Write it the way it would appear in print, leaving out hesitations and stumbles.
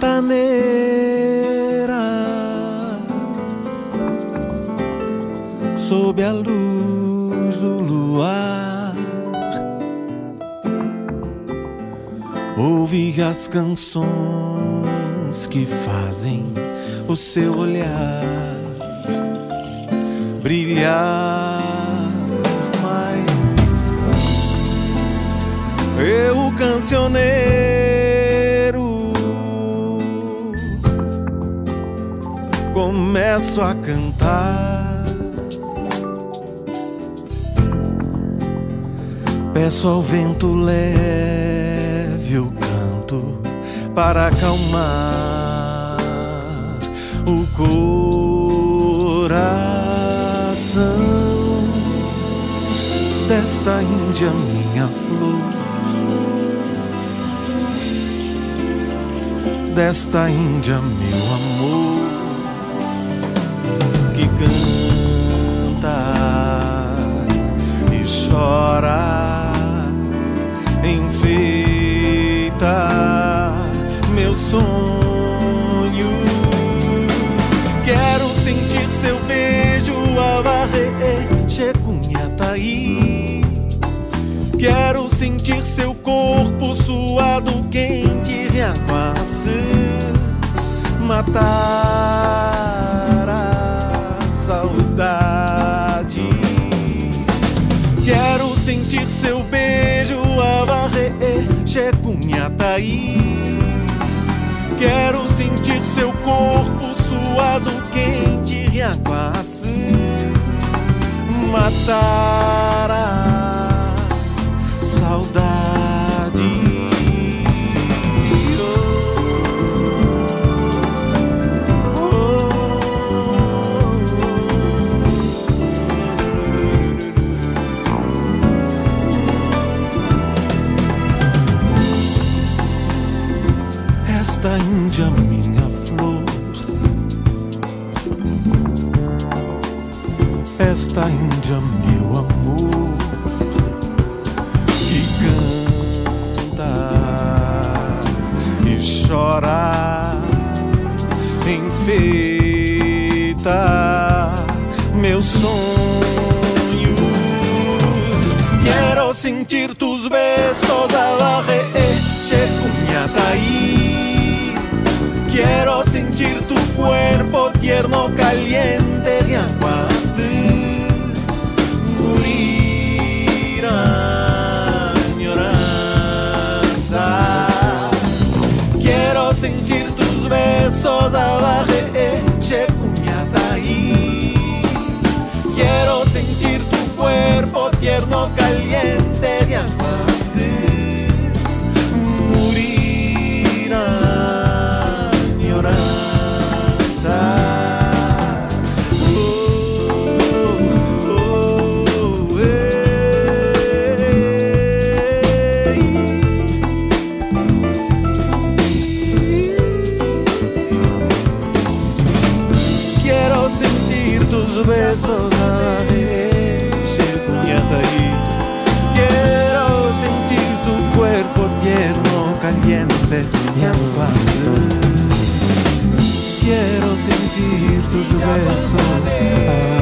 altaneira, sob a luz do luar, ouvi as canções que fazem o seu olhar brilhar mais. Eu, o cancioneiro, começo a cantar, peço ao vento leve o canto para acalmar o coração desta Índia, minha flor, desta Índia, meu amor, que canta e chora, enfeita meus sonhos. Quero sentir seu beijo a varrer Checunhataí. Quero sentir seu corpo suado, quente, Riaquaçu, matar a saudade. Quero sentir seu beijo a varrer Checunhataí. Quero sentir seu corpo suado, quente, Riaquaçu, matar a saudade. Esta Índia, minha flor, esta Índia, meu amor, que canta e chora, enfeita meus sonhos. Quero sentir tus besos a varrer Checunhataí. Quiero sentir tu cuerpo tierno, caliente, Riaquaçu, morir añoranza. Quiero sentir tus besos a varrer Checunhataí. Quiero sentir tu cuerpo tierno, caliente, Riaquaçu, morir añoranza. Quiero sentir tus besos a Checunhataí. Quiero sentir tu cuerpo tierno, caliente, Riaquaçu. Quiero sentir tus besos.